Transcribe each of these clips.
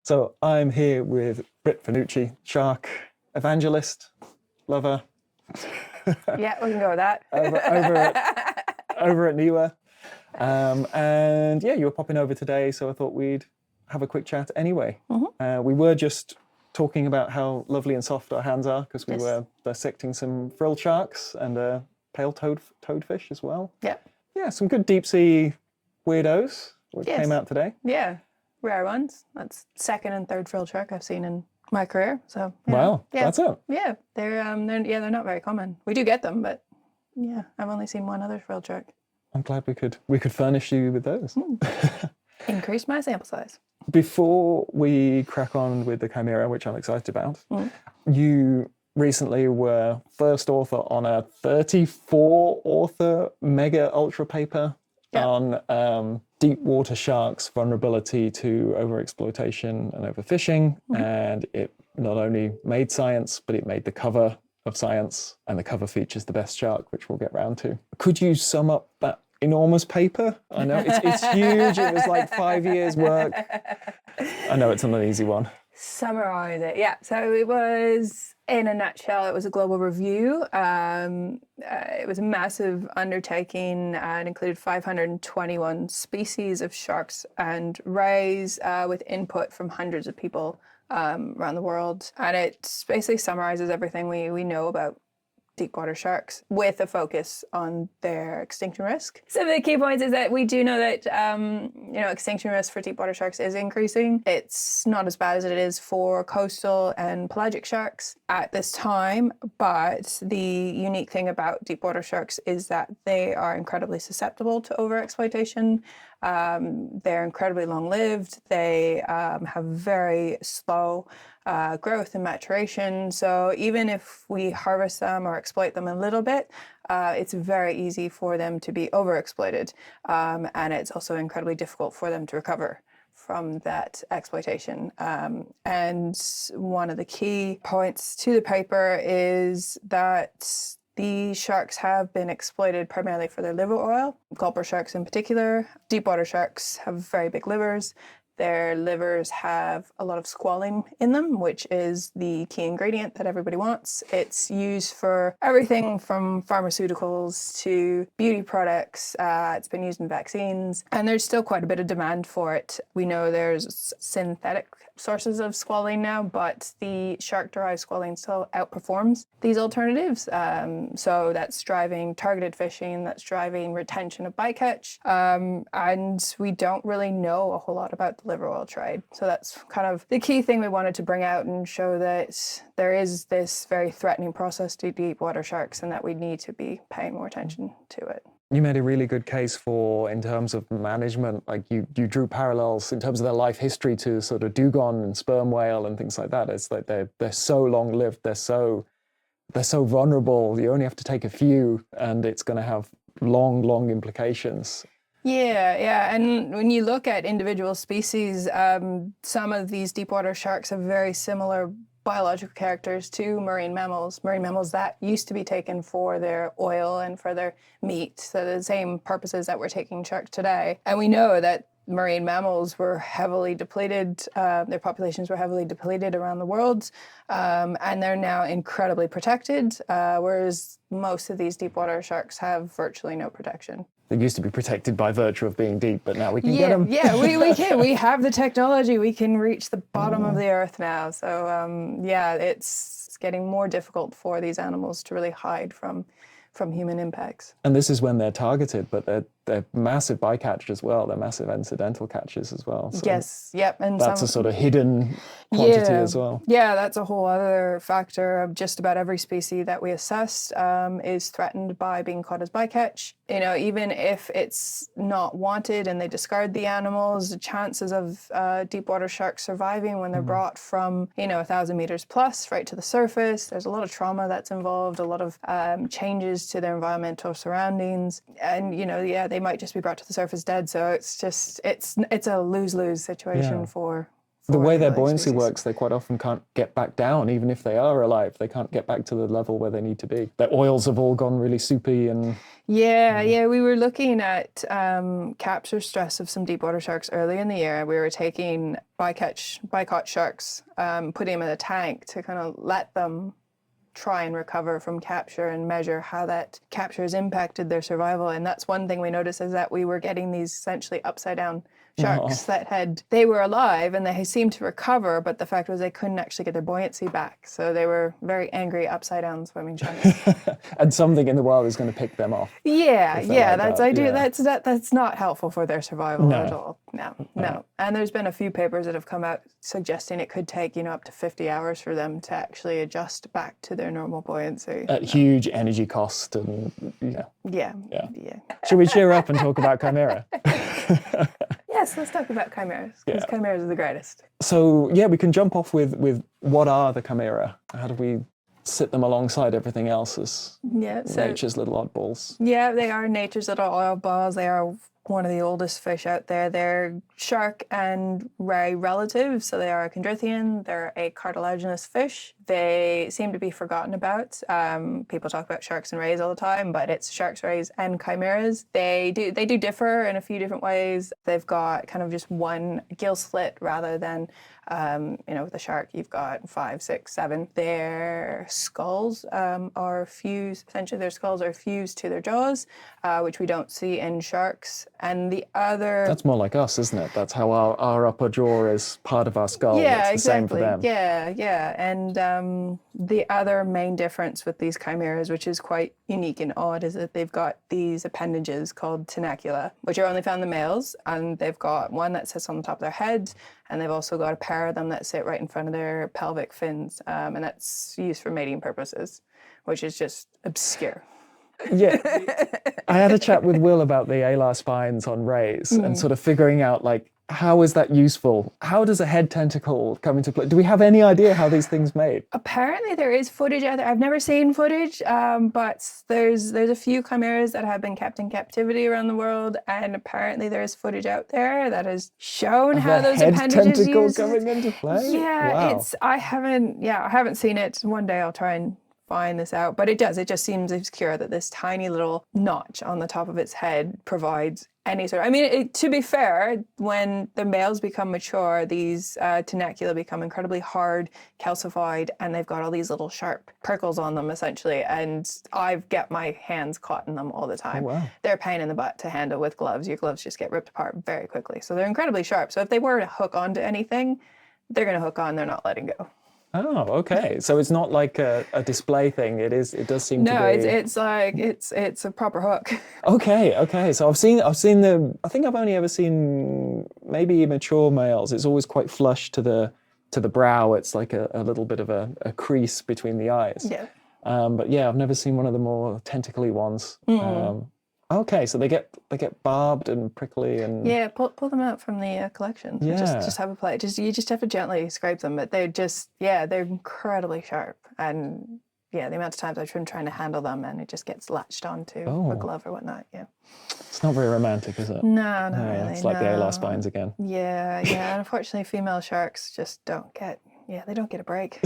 So I'm here with Brit Finucci, shark evangelist, lover. Yeah, we can go with that. over at Niwa. And yeah, you were popping over today, so I thought we'd have a quick chat anyway. We were just talking about how lovely and soft our hands are because we were dissecting some frilled sharks and a pale toadfish as well. Yeah. Yeah, some good deep sea weirdos which came out today. Yeah, rare ones. That's second and third frilled shark I've seen in my career. So wow, that's it. Yeah, they're not very common. We do get them, but yeah, I've only seen one other frilled shark. I'm glad we could furnish you with those. Increase my sample size. Before we crack on with the chimaera, which I'm excited about, you recently were first author on a 34 author mega ultra paper on deep water sharks' vulnerability to overexploitation and overfishing. And it not only made science, but it made the cover of Science, and the cover features the best shark, which we'll get round to. Could you sum up that enormous paper? I know it's huge. It was like 5 years work. I know it's not an easy one. Summarize it. Yeah. So it was, in a nutshell, it was a global review. It was a massive undertaking. It included 521 species of sharks and rays with input from hundreds of people around the world. And it basically summarizes everything we know about deep water sharks with a focus on their extinction risk. Some of the key points is that we do know that extinction risk for deep water sharks is increasing. It's not as bad as it is for coastal and pelagic sharks at this time, but the unique thing about deep water sharks is that they are incredibly susceptible to overexploitation. They're incredibly long-lived. They have very slow growth and maturation. So even if we harvest them or exploit them a little bit, it's very easy for them to be overexploited. And it's also incredibly difficult for them to recover from that exploitation. And one of the key points to the paper is that the sharks have been exploited primarily for their liver oil. Gulper sharks in particular. Deep water sharks have very big livers. Their livers have a lot of squalene in them, which is the key ingredient that everybody wants. It's used for everything from pharmaceuticals to beauty products. It's been used in vaccines, and there's still quite a bit of demand for it. We know there's synthetic sources of squalene now, but the shark-derived squalene still outperforms these alternatives. So that's driving targeted fishing, that's driving retention of bycatch, and we don't really know a whole lot about the liver oil trade. So that's kind of the key thing we wanted to bring out and show that there is this very threatening process to deep water sharks and that we need to be paying more attention to it. You made a really good case for, in terms of management, like you drew parallels in terms of their life history to sort of dugong and sperm whale and things like that. It's like they're so long-lived, they're so vulnerable. You only have to take a few and it's going to have long implications. Yeah. And when you look at individual species, some of these deep water sharks have very similar biological characters to marine mammals that used to be taken for their oil and for their meat. So the same purposes that we're taking sharks today. And we know that marine mammals were heavily depleted, their populations were heavily depleted around the world, and they're now incredibly protected, whereas most of these deep water sharks have virtually no protection. They used to be protected by virtue of being deep, but now we can get them. Yeah, we can. We have the technology. We can reach the bottom of the earth now. So, it's getting more difficult for these animals to really hide from human impacts. And this is when they're targeted, but they're massive bycatch as well. They're massive incidental catches as well. So yes, yep. And that's a sort of hidden quantity as well. Yeah, that's a whole other factor of just about every species that we assessed is threatened by being caught as bycatch. Even if it's not wanted and they discard the animals, the chances of deep water sharks surviving when they're brought from 1,000 meters plus right to the surface, there's a lot of trauma that's involved, a lot of changes to their environmental surroundings, and they might just be brought to the surface dead. So it's a lose-lose situation for the way their any living buoyancy species. works, they quite often can't get back down, even if they are alive. They can't get back to the level where they need to be. Their oils have all gone really soupy and... Yeah, we were looking at capture stress of some deep water sharks early in the year. We were taking bycatch sharks, putting them in a tank to kind of let them try and recover from capture and measure how that capture has impacted their survival. And that's one thing we noticed, is that we were getting these essentially upside down sharks they were alive and they seemed to recover, but the fact was they couldn't actually get their buoyancy back. So they were very angry upside down swimming sharks. And something in the wild is going to pick them off. Yeah, like that's not helpful for their survival at all. No. And there's been a few papers that have come out suggesting it could take, up to 50 hours for them to actually adjust back to their normal buoyancy. At huge energy cost and Yeah. Should we cheer up and talk about chimera? Yes, let's talk about chimeras, because chimeras are the greatest. So we can jump off with what are the chimera? How do we sit them alongside everything else as nature's little oddballs? Yeah, they are nature's little oddballs. They are one of the oldest fish out there. They're shark and ray relatives, so they are a chondrithian. They're a cartilaginous fish. They seem to be forgotten about. People talk about sharks and rays all the time, but it's sharks, rays, and chimeras. They do differ in a few different ways. They've got kind of just one gill slit rather than, with the shark, you've got 5, 6, 7. Their skulls are fused. Essentially, their skulls are fused to their jaws, which we don't see in sharks. And the other... That's more like us, isn't it? That's how our upper jaw is part of our skull. Yeah, it's the same for them. Yeah. And the other main difference with these chimeras, which is quite unique and odd, is that they've got these appendages called tenacula, which are only found in the males. And they've got one that sits on the top of their head, and they've also got a pair of them that sit right in front of their pelvic fins. And that's used for mating purposes, which is just obscure. Yeah, I had a chat with Will about the alar spines on rays and sort of figuring out, like, how is that useful? How does a head tentacle come into play? Do we have any idea how these things made? Apparently there is footage out there. I've never seen footage, but there's a few chimeras that have been kept in captivity around the world, and apparently there is footage out there that has shown how those appendages tentacle used. coming into play? Yeah, wow. I haven't seen it. One day I'll try and find this out, but it just seems obscure that this tiny little notch on the top of its head provides any sort of... I mean, to be fair, when the males become mature, these tenacula become incredibly hard, calcified, and they've got all these little sharp prickles on them, essentially, and I get my hands caught in them all the time. Oh, wow. They're a pain in the butt to handle with gloves. Your gloves just get ripped apart very quickly, so they're incredibly sharp. So if they were to hook onto anything, they're going to hook on, they're not letting go. Oh, okay. So it's not like a display thing. It does seem to be... No, it's like it's a proper hook. Okay. So I've seen I think I've only ever seen maybe mature males. It's always quite flush to the brow. It's like a little bit of a crease between the eyes. Yeah. But yeah, I've never seen one of the more tentacly ones. Okay, so they get barbed and prickly and... Yeah, pull them out from the collection. Yeah. Just have a play. You just have to gently scrape them, but they're incredibly sharp. And yeah, the amount of times I've been trying to handle them and it just gets latched onto a glove or whatnot. Yeah. It's not very romantic, is it? No, not really. It's like the alar spines again. Yeah. And unfortunately, female sharks just don't get a break.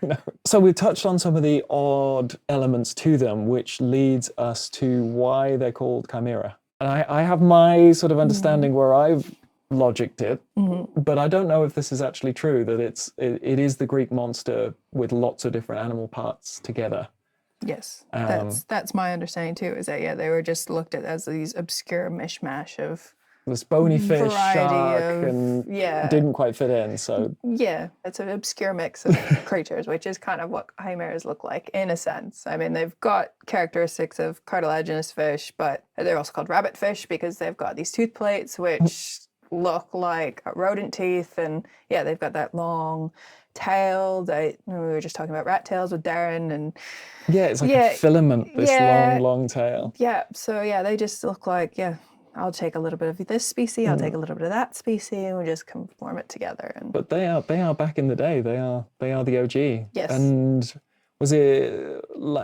No. So we've touched on some of the odd elements to them, which leads us to why they're called chimera. And I have my sort of understanding where I've logicked it, but I don't know if this is actually true, that it is the Greek monster with lots of different animal parts together. Yes, that's my understanding too, is that, they were just looked at as these obscure mishmash of this bony fish, shark, of, and didn't quite fit in. So yeah, it's an obscure mix of creatures, which is kind of what chimeras look like in a sense. I mean, they've got characteristics of cartilaginous fish, but they're also called rabbit fish because they've got these tooth plates which look like rodent teeth, and they've got that long tail. We were just talking about rat tails with Darren, and it's like a filament, this long tail. Yeah, so they just look like I'll take a little bit of this species, I'll take a little bit of that species, and we'll just conform it together. But they are back in the day. They are the OG. Yes. And was it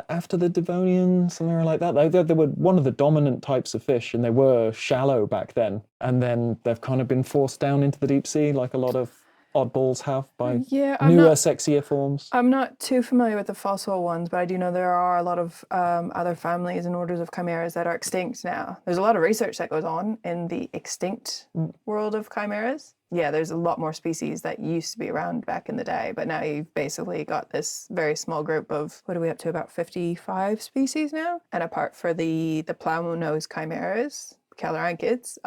after the Devonian, something like that? They were one of the dominant types of fish, and they were shallow back then. And then they've kind of been forced down into the deep sea, like a lot of oddballs have by Yeah, newer, sexier forms? I'm not too familiar with the fossil ones, but I do know there are a lot of other families and orders of chimeras that are extinct now. There's a lot of research that goes on in the extinct world of chimeras. Yeah, there's a lot more species that used to be around back in the day, but now you've basically got this very small group of, what are we up to, about 55 species now? And apart for the plow-nosed chimeras, caloranchids,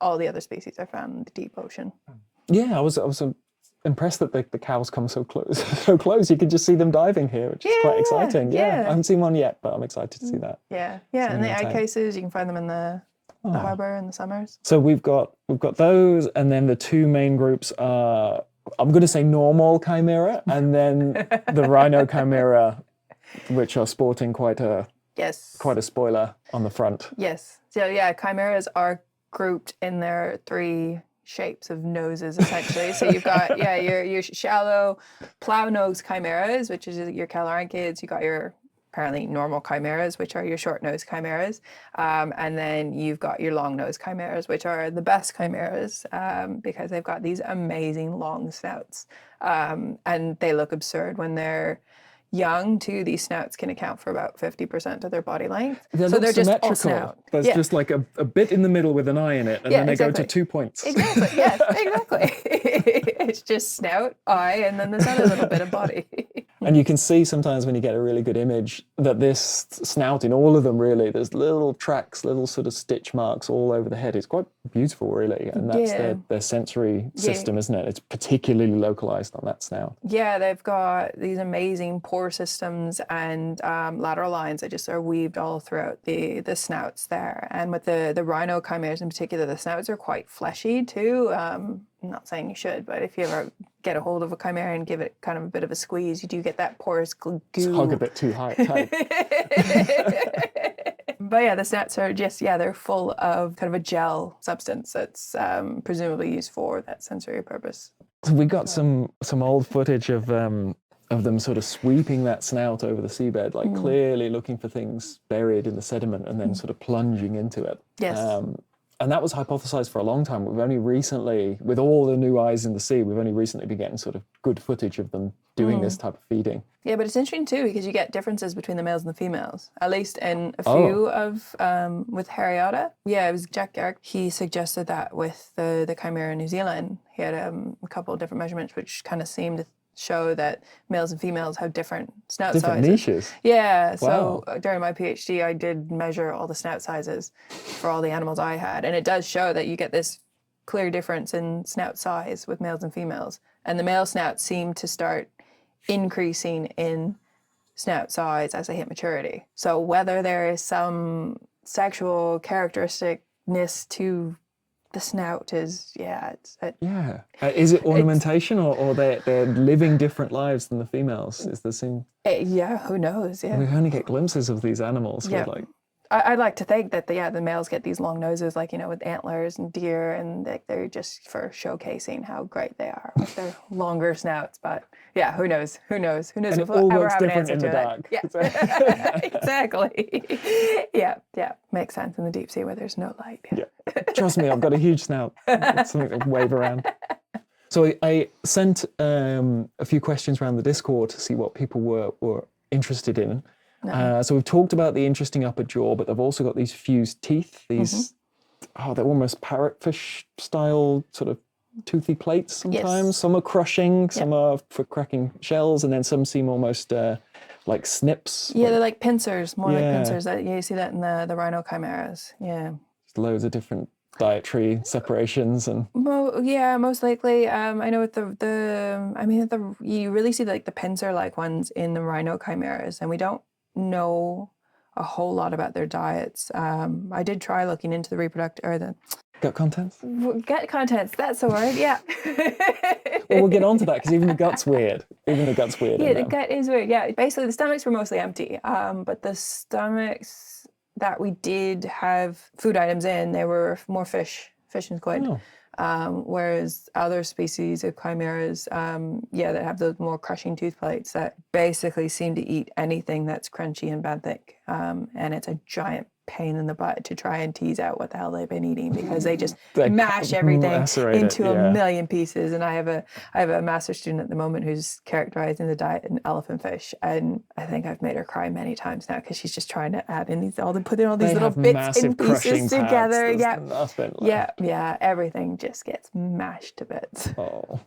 all the other species are found in the deep ocean. Yeah, I was impressed that the cows come so close. So close, you can just see them diving here, which is quite exciting. Yeah, I haven't seen one yet, but I'm excited to see that. Yeah, and the egg cases, you can find them in the harbour in the summers. So we've got those, and then the two main groups are, I'm going to say normal chimera, and then the rhino chimera, which are sporting quite a spoiler on the front. Yes. So yeah, chimeras are grouped in their three shapes of noses essentially. So you've got your shallow plow-nosed chimeras, which is your caloranchids. You got your apparently normal chimeras, which are your short-nosed chimeras, and then you've got your long-nosed chimeras, which are the best chimeras because they've got these amazing long snouts, and they look absurd when they're young too. These snouts can account for about 50% of their body length. So they're just all snout. There's just like a bit in the middle with an eye in it, and then they go to 2 points. Exactly. Yes, exactly. It's just snout, eye, and then this other little bit of body. And you can see sometimes when you get a really good image that this snout in all of them, really, there's little tracks, little sort of stitch marks all over the head. It's quite beautiful, really. And that's their sensory system, isn't it? It's particularly localized on that snout. Yeah, they've got these amazing pore systems and lateral lines that just are weaved all throughout the snouts there. And with the rhino chimeras in particular, the snouts are quite fleshy too. I'm not saying you should, but if you ever get a hold of a chimera and give it kind of a bit of a squeeze, you do get that porous goo. It's hug a bit too tight. But yeah, the snouts are just, they're full of kind of a gel substance that's presumably used for that sensory purpose. So we got some old footage of them sort of sweeping that snout over the seabed, like clearly looking for things buried in the sediment and then sort of plunging into it. Yes. And that was hypothesized for a long time. We've only recently, with all the new eyes in the sea, we've only recently been getting sort of good footage of them doing this type of feeding. Yeah, but it's interesting too because you get differences between the males and the females, at least in a few of, with Hariata. Yeah, it was Jack Garrick. He suggested that with the chimera in New Zealand. He had a couple of different measurements which kind of seemed to show that males and females have different snout sizes. Different niches. Yeah, so during my PhD, I did measure all the snout sizes for all the animals I had, and it does show that you get this clear difference in snout size with males and females. And the male snouts seem to start increasing in snout size as they hit maturity. So whether there is some sexual characteristicness to the snout is, is it ornamentation or they're living different lives than the females? Is the same? Who knows? Yeah, we only get glimpses of these animals. Yeah. Like, I like to think that the males get these long noses, like, with antlers and deer, and they're just for showcasing how great they are with their longer snouts. But yeah, who knows? Who knows? And if it all we'll works ever have different an answer in the to dark. Yeah, exactly. Yeah, makes sense in the deep sea where there's no light. Yeah. Trust me, I've got a huge snout. It's something to wave around. So I sent a few questions around the Discord to see what people were interested in. So we've talked about the interesting upper jaw, but they've also got these fused teeth. These, they're almost parrotfish style sort of toothy plates sometimes. Yes. Some are crushing, some are for cracking shells, and then some seem almost like snips. Yeah, they're like pincers, more like pincers. You see that in the rhino chimeras. Yeah. Just loads of different dietary separations and most likely. I know with you really see like the pincer-like ones in the rhino chimeras, and we don't know a whole lot about their diets. I did try looking into the reproductive or the gut contents. Gut contents, that's the word. Yeah. Well, we'll get on to that because even the gut's weird. Yeah, the gut is weird. Yeah, basically the stomachs were mostly empty, but the stomachs that we did have food items in, they were more fish and squid. Whereas other species of chimeras, that have those more crushing tooth plates that basically seem to eat anything that's crunchy and benthic. and it's a giant pain in the butt to try and tease out what the hell they've been eating, because they just They mash everything macerate it, into yeah. a million pieces. And I have a master student at the moment who's characterizing the diet in elephant fish, and I think I've made her cry many times now because she's just trying to add in put in all these They little have bits massive and crushing pieces pads. together. There's Yeah, nothing left. yeah, everything just gets mashed to bits. Oh.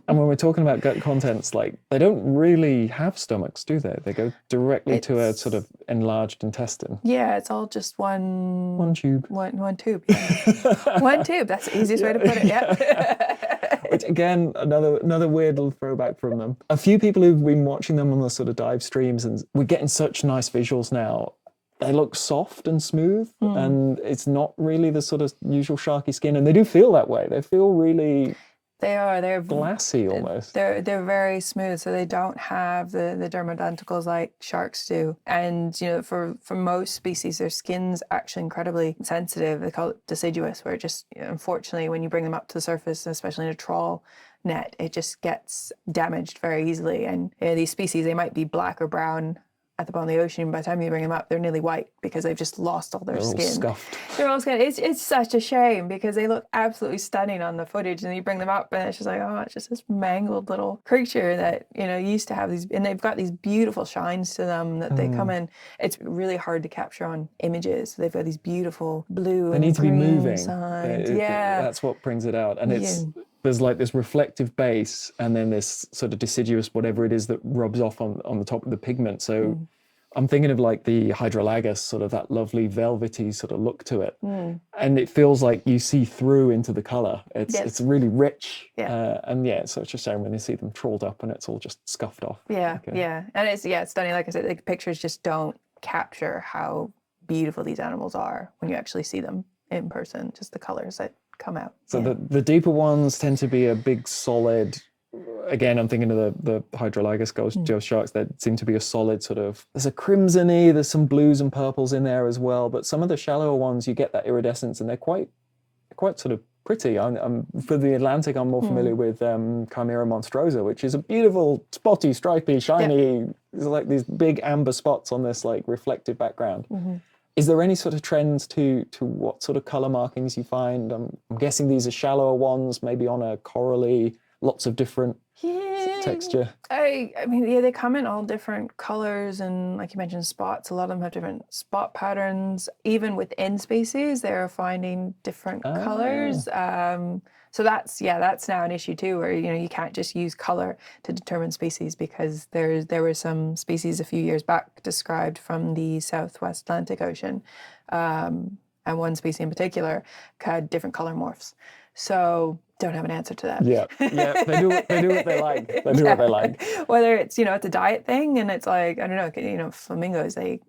And when we're talking about gut contents, like, they don't really have stomachs, do they? They go directly to a sort of enlarged intestine. Yeah, it's all just one tube. One tube. Yeah. One tube. That's the easiest way to put it. Yeah. Which, again, another weird little throwback from them. A few people who've been watching them on the sort of dive streams, and we're getting such nice visuals now. They look soft and smooth, and it's not really the sort of usual sharky skin, and they do feel that way. They feel really... They're glassy almost. They're very smooth, so they don't have the dermodenticles like sharks do. And for most species, their skin's actually incredibly sensitive. They call it deciduous, where it just, unfortunately, when you bring them up to the surface, especially in a trawl net, it just gets damaged very easily. And these species, they might be black or brown at the bottom of the ocean. By the time you bring them up, they're nearly white because they've just lost all their skin. All scuffed. They're all scuffed. It's such a shame because they look absolutely stunning on the footage, and then you bring them up and it's just like, oh, it's just this mangled little creature that used to have these, and they've got these beautiful shines to them that they come in. It's really hard to capture on images. They've got these beautiful blue They and need to be green moving. signs. That's what brings it out, and there's like this reflective base and then this sort of deciduous whatever it is that rubs off on the top of the pigment. So I'm thinking of like the hydrolagus, sort of that lovely velvety sort of look to it. And it feels like you see through into the colour. It's really rich. And it's such a shame when you see them trawled up and it's all just scuffed off. And it's stunning. Like I said, the pictures just don't capture how beautiful these animals are when you actually see them in person, just the colours that come out. So the deeper ones tend to be a big solid, again, I'm thinking of the hydrolagus ghost sharks that seem to be a solid sort of, there's a crimson-y, there's some blues and purples in there as well, but some of the shallower ones, you get that iridescence and they're quite sort of pretty. I'm for the Atlantic, I'm more familiar with Chimaera monstrosa, which is a beautiful, spotty, stripy, shiny, like these big amber spots on this like reflective background. Is there any sort of trends to what sort of colour markings you find? I'm guessing these are shallower ones, maybe on a corally, lots of different texture. I mean, they come in all different colours, and like you mentioned, spots. A lot of them have different spot patterns. Even within species, they're finding different colours. So that's now an issue too, where you can't just use colour to determine species, because there were some species a few years back described from the Southwest Atlantic Ocean, and one species in particular had different colour morphs. So don't have an answer to that. Yeah, they do what they like. They do what they like. Whether it's it's a diet thing, and it's like, I don't know, flamingos, they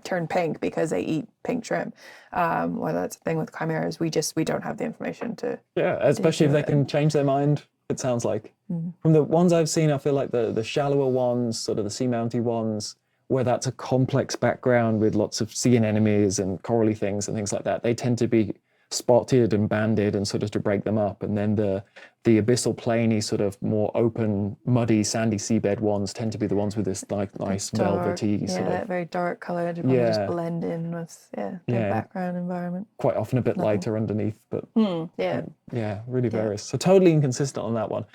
turn pink because they eat pink shrimp. Whether that's a thing with chimeras, we don't have the information to. Yeah, especially if they can change their mind. It sounds like from the ones I've seen, I feel like the shallower ones, sort of the seamounty ones, where that's a complex background with lots of sea anemones and corally things and things like that, they tend to be spotted and banded and sort of to break them up. And then the abyssal plainy, sort of more open, muddy, sandy seabed ones tend to be the ones with this like nice velvety sort of... that very dark colour to just blend in with the background environment. Quite often a bit lighter underneath, but really various. So totally inconsistent on that one.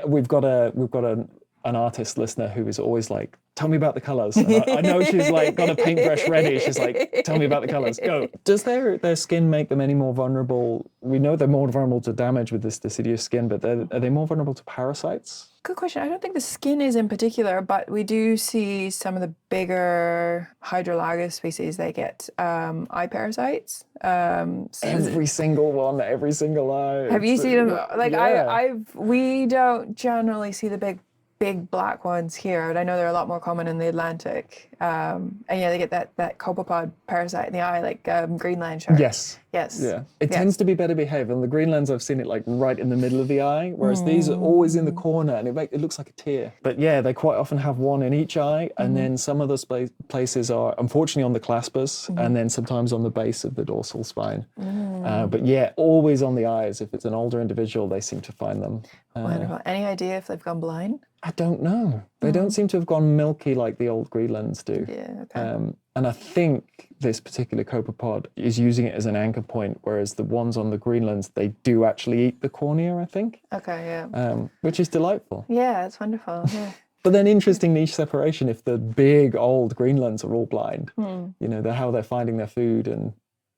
We've got an artist listener who is always like, tell me about the colours. And I know she's like got a paintbrush ready. She's like, tell me about the colours. Go. Does their skin make them any more vulnerable? We know they're more vulnerable to damage with this deciduous skin, but are they more vulnerable to parasites? Good question. I don't think the skin is in particular, but we do see some of the bigger hydrolagus species, they get eye parasites. Every single one, every single eye. Have you seen them? Like we don't generally see the big black ones here, and I know they're a lot more common in the Atlantic. And they get that copepod parasite in the eye, like Greenland sharks. Yes. Yeah. It tends to be better behaved. On the Greenlands, I've seen it like right in the middle of the eye, whereas these are always in the corner, and it looks like a tear. But they quite often have one in each eye, and then some of the places are unfortunately on the claspers, and then sometimes on the base of the dorsal spine. But always on the eyes. If it's an older individual, they seem to find them. Wonderful. Any idea if they've gone blind? I don't know. They don't seem to have gone milky like the old Greenlands do. Yeah, okay. And I think this particular copepod is using it as an anchor point, whereas the ones on the Greenlands, they do actually eat the cornea, I think. Okay, yeah. Which is delightful. Yeah, it's wonderful. Yeah. But then interesting niche separation if the big old Greenlands are all blind. You know, how they're finding their food and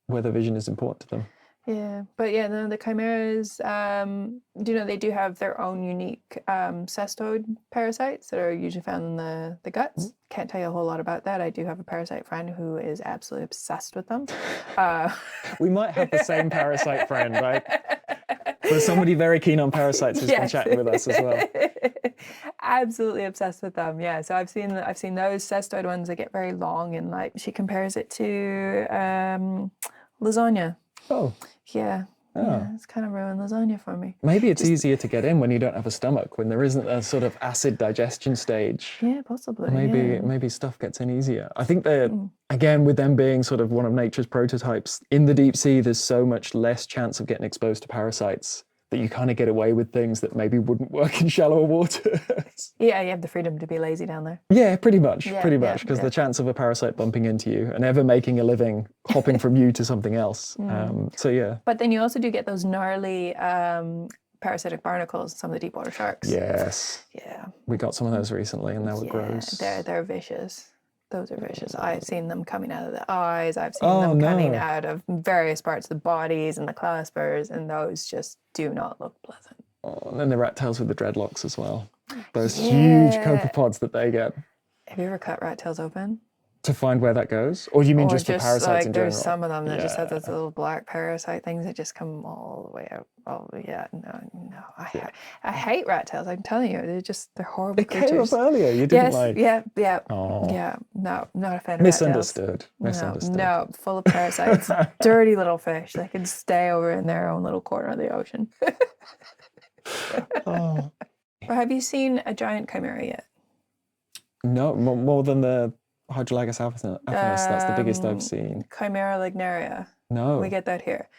whether vision is important to them. Yeah, but yeah, no, the chimeras, do you know, they do have their own unique cestoid parasites that are usually found in the guts. Can't tell you a whole lot about that. I do have a parasite friend who is absolutely obsessed with them. We might have the same parasite friend, right? There's somebody very keen on parasites who's been chatting with us as well. Absolutely obsessed with them. Yeah, so I've seen those cestoid ones that get very long, and like she compares it to lasagna. Oh. Yeah. Yeah, it's kind of ruined lasagna for me. Maybe it's easier to get in when you don't have a stomach, when there isn't a sort of acid digestion stage. Yeah, possibly. Maybe stuff gets in easier. I think that, again, with them being sort of one of nature's prototypes, in the deep sea, there's so much less chance of getting exposed to parasites that you kind of get away with things that maybe wouldn't work in shallower waters. Yeah, you have the freedom to be lazy down there. Yeah, pretty much, because the chance of a parasite bumping into you and ever making a living hopping from you to something else. So yeah. But then you also do get those gnarly parasitic barnacles, some of the deep water sharks. Yes. Yeah. We got some of those recently and they were gross. They're vicious. Those are vicious. I've seen them coming out of the eyes. I've seen them coming out of various parts of the bodies and the claspers, and those just do not look pleasant. Oh, and then the rat tails with the dreadlocks as well. Those huge copepods that they get. Have you ever cut rat tails open? To find where that goes? Or you mean just the parasites like, in general? There's some of them that just have those little black parasite things that just come all the way out. Oh, yeah, no. I hate rat tails, I'm telling you. They're horrible creatures. They came up earlier, you didn't like... Yeah. Oh. Yeah, no, not a fan of rat tails. Misunderstood. No, full of parasites. Dirty little fish. They can stay over in their own little corner of the ocean. Oh. Have you seen a giant chimera yet? No, more than the Hydrolagus alphinus. That's the biggest I've seen. Chimaera lignaria. No. We get that here.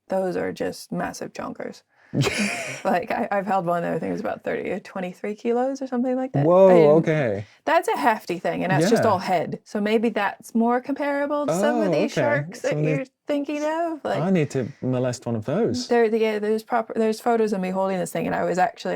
Those are just massive chonkers. Like I've held one that I think was about 23 kilos or something like that. Whoa, okay. That's a hefty thing, and that's just all head. So maybe that's more comparable to some of these sharks that you're thinking of. Like, I need to molest one of those. There's photos of me holding this thing, and I was actually,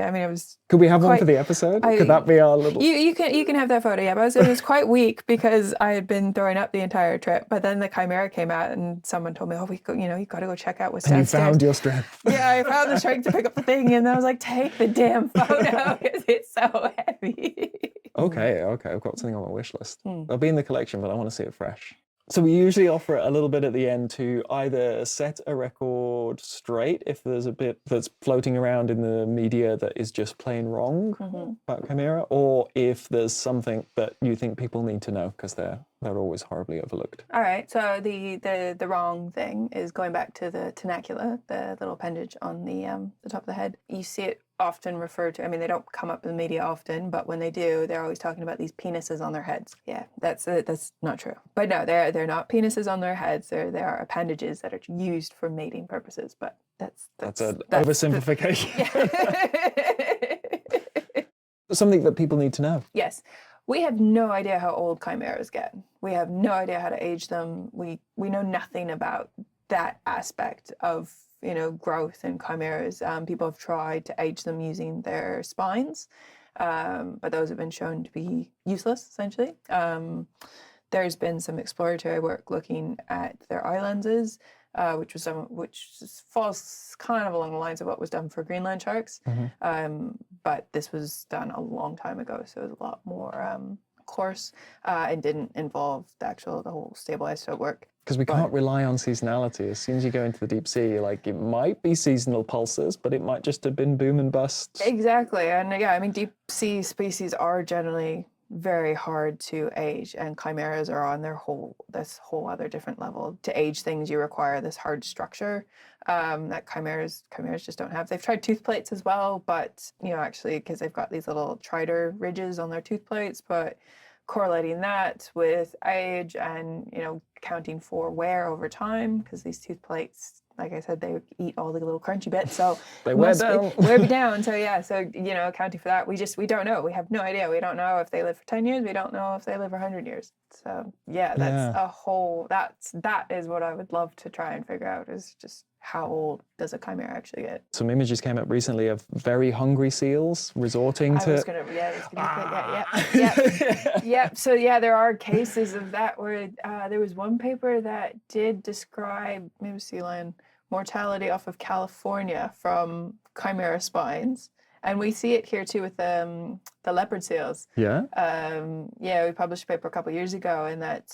Could we have one for the episode? Could that be our little... You can have that photo, yeah. But it was quite weak because I had been throwing up the entire trip. But then the chimera came out, and someone told me, you got to go check out what's downstairs. And you found your strength. Yeah, I found the strength to pick up the thing, and I was like, take the damn photo because it's so heavy. Okay. I've got something on my wish list. It'll be in the collection, but I want to see it fresh. So we usually offer it a little bit at the end to either set a record straight if there's a bit that's floating around in the media that is just plain wrong about chimera, or if there's something that you think people need to know because they're always horribly overlooked. All right. So the wrong thing is going back to the tenacula, the little appendage on the top of the head. You see it often referred to. I mean, they don't come up in the media often, but when they do, they're always talking about these penises on their heads. Yeah, that's not true. But no, they're not penises on their heads. They are appendages that are used for mating purposes. But that's an oversimplification. Something that people need to know. Yes. We have no idea how old chimeras get. We have no idea how to age them. We know nothing about that aspect of growth in chimeras. People have tried to age them using their spines, but those have been shown to be useless, essentially. There's been some exploratory work looking at their eye lenses, which falls kind of along the lines of what was done for Greenland sharks. But this was done a long time ago, so it was a lot more coarse and didn't involve the whole stable isotope work. Because we can't rely on seasonality. As soon as you go into the deep sea, it might be seasonal pulses, but it might just have been boom and bust. Exactly. And deep sea species are generally very hard to age, and chimeras are on this whole other different level. To age things, you require this hard structure that chimeras just don't have. They've tried tooth plates as well, but actually, because they've got these little tridor ridges on their tooth plates, but correlating that with age and counting for wear over time, because these tooth plates like I said, they eat all the little crunchy bits, so They wear down. wear me down. So yeah, so accounting for that, we don't know. We have no idea. We don't know if they live for 10 years. We don't know if they live for 100 years. So yeah, that's a whole. That is what I would love to try and figure out, is just how old does a chimaera actually get? Some images came up recently of very hungry seals resorting to. Yep. So yeah, there are cases of that where there was one paper that did describe maybe sea lion mortality off of California from chimaera spines, and we see it here too with the leopard seals. Yeah. We published a paper a couple of years ago, and that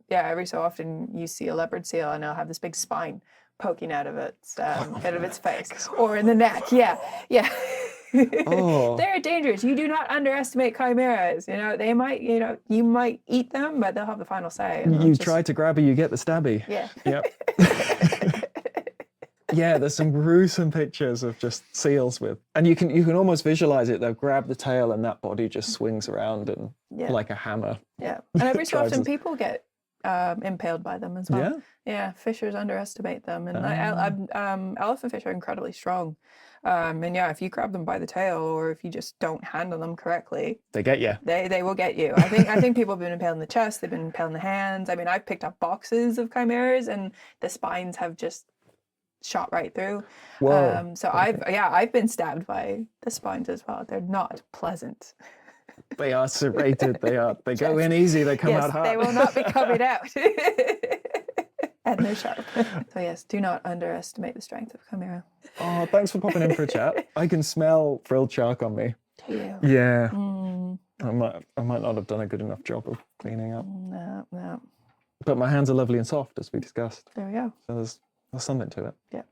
every so often you see a leopard seal and it'll have this big spine poking out of its face or in the neck. Yeah. They're dangerous. You do not underestimate chimeras. They might, you might eat them, but they'll have the final say. You try to grab her, you get the stabby. Yeah. Yep. Yeah, there's some gruesome pictures of just seals with, and you can almost visualize it. They'll grab the tail and that body just swings around and like a hammer. Yeah, and every so often people get impaled by them as well. Yeah, fishers underestimate them, and elephant fish are incredibly strong. And yeah, if you grab them by the tail, or if you just don't handle them correctly, they get you. They will get you. I think people have been impaled in the chest. They've been impaled in the hands. I mean, I've picked up boxes of chimeras, and the spines have just shot right through. Whoa. So I've been stabbed by the spines as well. They're not pleasant. They are serrated. They go in easy. They come out hard. They will not be coming out. And they're sharp. So yes, do not underestimate the strength of chimera. Oh, thanks for popping in for a chat. I can smell frilled shark on me. Do you? Yeah. I might not have done a good enough job of cleaning up. No. But my hands are lovely and soft, as we discussed. There we go. So there's something to it. Yeah.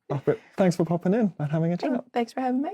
But thanks for popping in and having a chat. Thanks for having me.